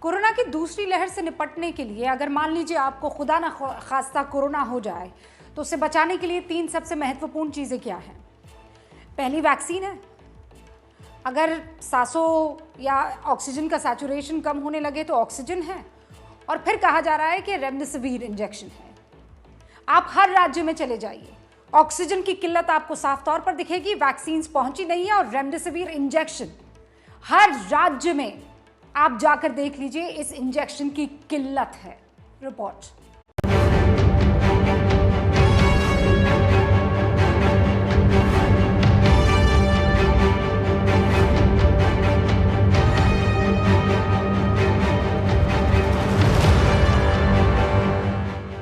Corona की दूसरी लहर से निपटने के लिए अगर मान लीजिए आपको खुदा ना खास्ता कोरोना हो जाए तो उससे बचाने के लिए 3 सबसे महत्वपूर्ण चीज़ें क्या हैं? पहली वैक्सीन है। अगर सांसों या ऑक्सीजन का सैचुरेशन कम होने लगे तो ऑक्सीजन है। और फिर कहा जा रहा है कि रेमडेसिविर इंजेक्शन है। आप हर राज्य में चले जाइए, ऑक्सीजन की किल्लत आपको साफ तौर पर दिखेगी। वैक्सीन पहुंची नहीं है और रेमडेसिविर इंजेक्शन हर राज्य में आप जाकर देख लीजिए, इस इंजेक्शन की किल्लत है। रिपोर्ट।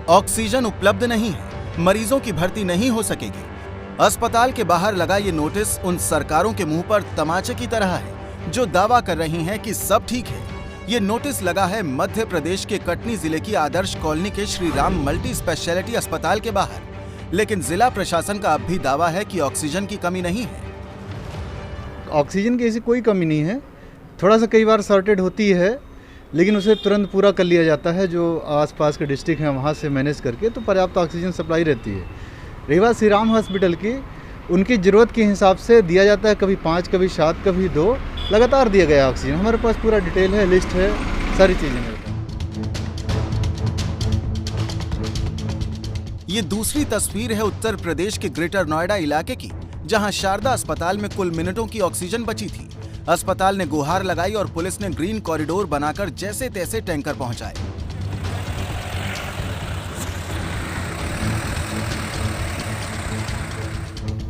ऑक्सीजन उपलब्ध नहीं है, मरीजों की भर्ती नहीं हो सकेगी। अस्पताल के बाहर लगा ये नोटिस उन सरकारों के मुंह पर तमाचे की तरह है जो दावा कर रही हैं कि सब ठीक है। ये नोटिस लगा है मध्य प्रदेश के कटनी जिले की आदर्श कॉलोनी के श्री राम मल्टी स्पेशलिटी अस्पताल के बाहर, लेकिन जिला प्रशासन का अब भी दावा है कि ऑक्सीजन की कमी नहीं है। ऑक्सीजन की ऐसी कोई कमी नहीं है, थोड़ा सा कई बार शॉर्टेज होती है, लेकिन उसे तुरंत पूरा कर लिया जाता है। जो आसपास के डिस्ट्रिक्ट हैं वहाँ से मैनेज करके तो पर्याप्त ऑक्सीजन सप्लाई रहती है। रही बात श्री राम हॉस्पिटल की, उनकी ज़रूरत के हिसाब से दिया जाता है, कभी 5, कभी 7, कभी 2, लगातार दिया गया ऑक्सीजन। हमारे पास पूरा डिटेल है, लिस्ट है, सारी चीज़ें मेरे पास। ये दूसरी तस्वीर है उत्तर प्रदेश के ग्रेटर नोएडा इलाके की, जहां शारदा अस्पताल में कुल मिनटों की ऑक्सीजन बची थी। अस्पताल ने गुहार लगाई और पुलिस ने ग्रीन कॉरिडोर बनाकर जैसे तैसे टैंकर पहुंचाए।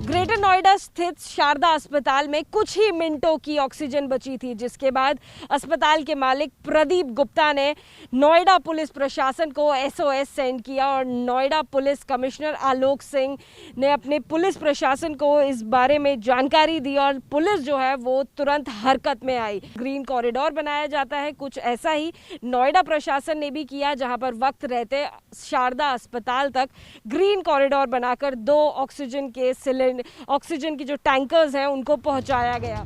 ग्रेटर नोएडा स्थित शारदा अस्पताल में कुछ ही मिनटों की ऑक्सीजन बची थी, जिसके बाद अस्पताल के मालिक प्रदीप गुप्ता ने नोएडा पुलिस प्रशासन को SOS सेंड किया और नोएडा पुलिस कमिश्नर आलोक सिंह ने अपने पुलिस प्रशासन को इस बारे में जानकारी दी और पुलिस जो है वो तुरंत हरकत में आई। ग्रीन कॉरिडोर बनाया जाता है, कुछ ऐसा ही नोएडा प्रशासन ने भी किया, जहां पर वक्त रहते शारदा अस्पताल तक ग्रीन कॉरिडोर बनाकर 2 ऑक्सीजन की जो टैंकर्स हैं उनको पहुंचाया गया।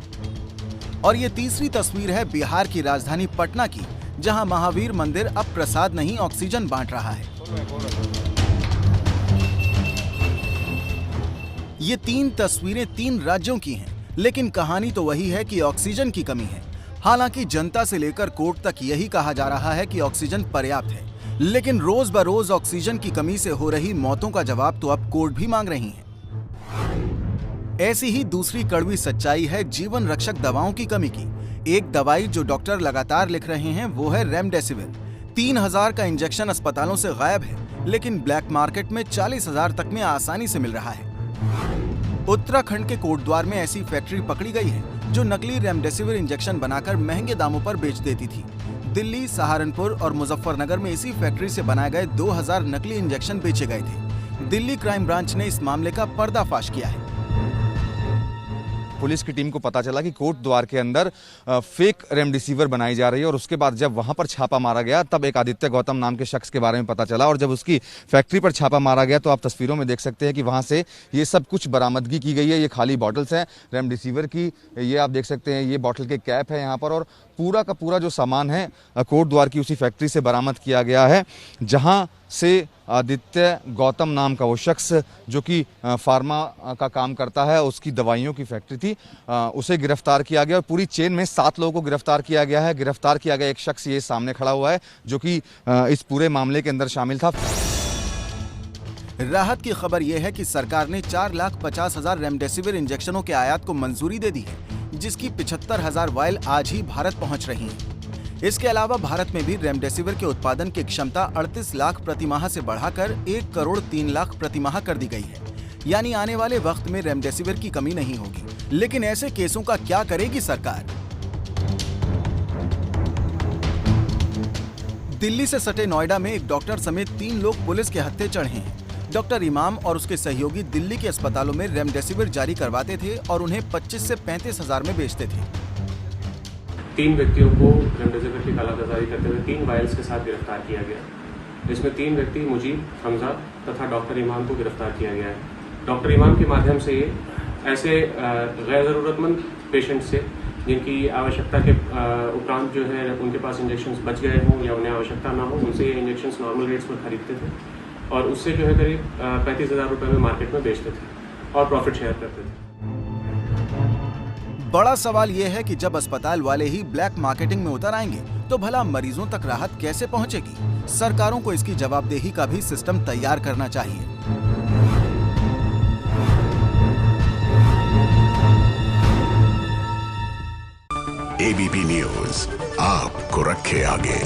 और ये तीसरी तस्वीर है बिहार की राजधानी पटना की, जहां महावीर मंदिर अब प्रसाद नहीं ऑक्सीजन बांट रहा है। ये 3 तस्वीरें 3 राज्यों की हैं, लेकिन कहानी तो वही है कि ऑक्सीजन की कमी है। हालांकि जनता से लेकर कोर्ट तक यही कहा जा रहा है कि ऑक्सीजन पर्याप्त है, लेकिन रोज बरोज ऑक्सीजन की कमी से हो रही मौतों का जवाब तो अब कोर्ट भी मांग रही है। ऐसी ही दूसरी कड़वी सच्चाई है जीवन रक्षक दवाओं की कमी की। एक दवाई जो डॉक्टर लगातार लिख रहे हैं वो है रेमडेसिविर। 3000 का इंजेक्शन अस्पतालों से गायब है, लेकिन ब्लैक मार्केट में 40,000 तक में आसानी से मिल रहा है। उत्तराखंड के कोटद्वार में ऐसी फैक्ट्री पकड़ी गई है जो नकली रेमडेसिविर इंजेक्शन बनाकर महंगे दामों पर बेच देती थी। दिल्ली, सहारनपुर और मुजफ्फरनगर में इसी फैक्ट्री से बनाए गए 2000 नकली इंजेक्शन बेचे गए थे। दिल्ली क्राइम ब्रांच ने इस मामले का पर्दाफाश किया है। पुलिस की टीम को पता चला कि कोटद्वार के अंदर फेक रेमडेसिविर बनाई जा रही है और उसके बाद जब वहां पर छापा मारा गया तब एक आदित्य गौतम नाम के शख्स के बारे में पता चला और जब उसकी फैक्ट्री पर छापा मारा गया तो आप तस्वीरों में देख सकते हैं कि वहां से ये सब कुछ बरामदगी की गई है। ये खाली बॉटल्स हैं रेमडेसिविर की, ये आप देख सकते हैं, ये बॉटल के कैप है यहाँ पर और पूरा का पूरा जो सामान है कोटद्वार की उसी फैक्ट्री से बरामद किया गया है, जहां से आदित्य गौतम नाम का वो शख्स जो कि फार्मा का काम करता है, उसकी दवाइयों की फैक्ट्री थी, उसे गिरफ्तार किया गया और पूरी चेन में 7 लोगों को गिरफ्तार किया गया है। गिरफ्तार किया गया एक शख्स ये सामने खड़ा हुआ है जो कि इस पूरे मामले के अंदर शामिल था। राहत की खबर यह है कि सरकार ने 4,50,000 रेमडेसिविर इंजेक्शनों के आयात को मंजूरी दे दी है, जिसकी 75,000 वायल आज ही भारत पहुंच रही हैं। इसके अलावा भारत में भी रेमडेसिविर के उत्पादन की क्षमता 38 लाख प्रति माह से बढ़ाकर 1 करोड़ 3 लाख प्रति माह कर दी गई है। यानी आने वाले वक्त में रेमडेसिविर की कमी नहीं होगी। लेकिन ऐसे केसों का क्या करेगी सरकार? दिल्ली से सटे नोएडा में एक डॉक्टर समेत 3 लोग पुलिस के हत्थे चढ़े हैं। डॉक्टर इमाम और उसके सहयोगी दिल्ली के अस्पतालों में रेमडेसिविर जारी करवाते थे और उन्हें 25 से 35,000 में बेचते थे। 3 व्यक्तियों को रेमडेसिविर की कालाबाजारी करते हुए 3 वायल्स के साथ गिरफ्तार किया गया। इसमें 3 व्यक्ति मुजीब, हमजा तथा डॉक्टर इमाम को गिरफ्तार किया गया है। डॉक्टर इमाम के माध्यम से ये ऐसे गैर ज़रूरतमंद पेशेंट से जिनकी आवश्यकता के उपरांत जो है उनके पास इंजेक्शंस बच गए हों या उन्हें आवश्यकता ना हो, उनसे ये इंजेक्शंस नॉर्मल रेट्स पर खरीदते थे और उससे जो है करीब 35,000 रुपये में मार्केट में बेचते थे और प्रॉफिट शेयर करते थे। बड़ा सवाल यह है कि जब अस्पताल वाले ही ब्लैक मार्केटिंग में उतर आएंगे तो भला मरीजों तक राहत कैसे पहुंचेगी? सरकारों को इसकी जवाबदेही का भी सिस्टम तैयार करना चाहिए। एबीपी न्यूज आपको रखे आगे।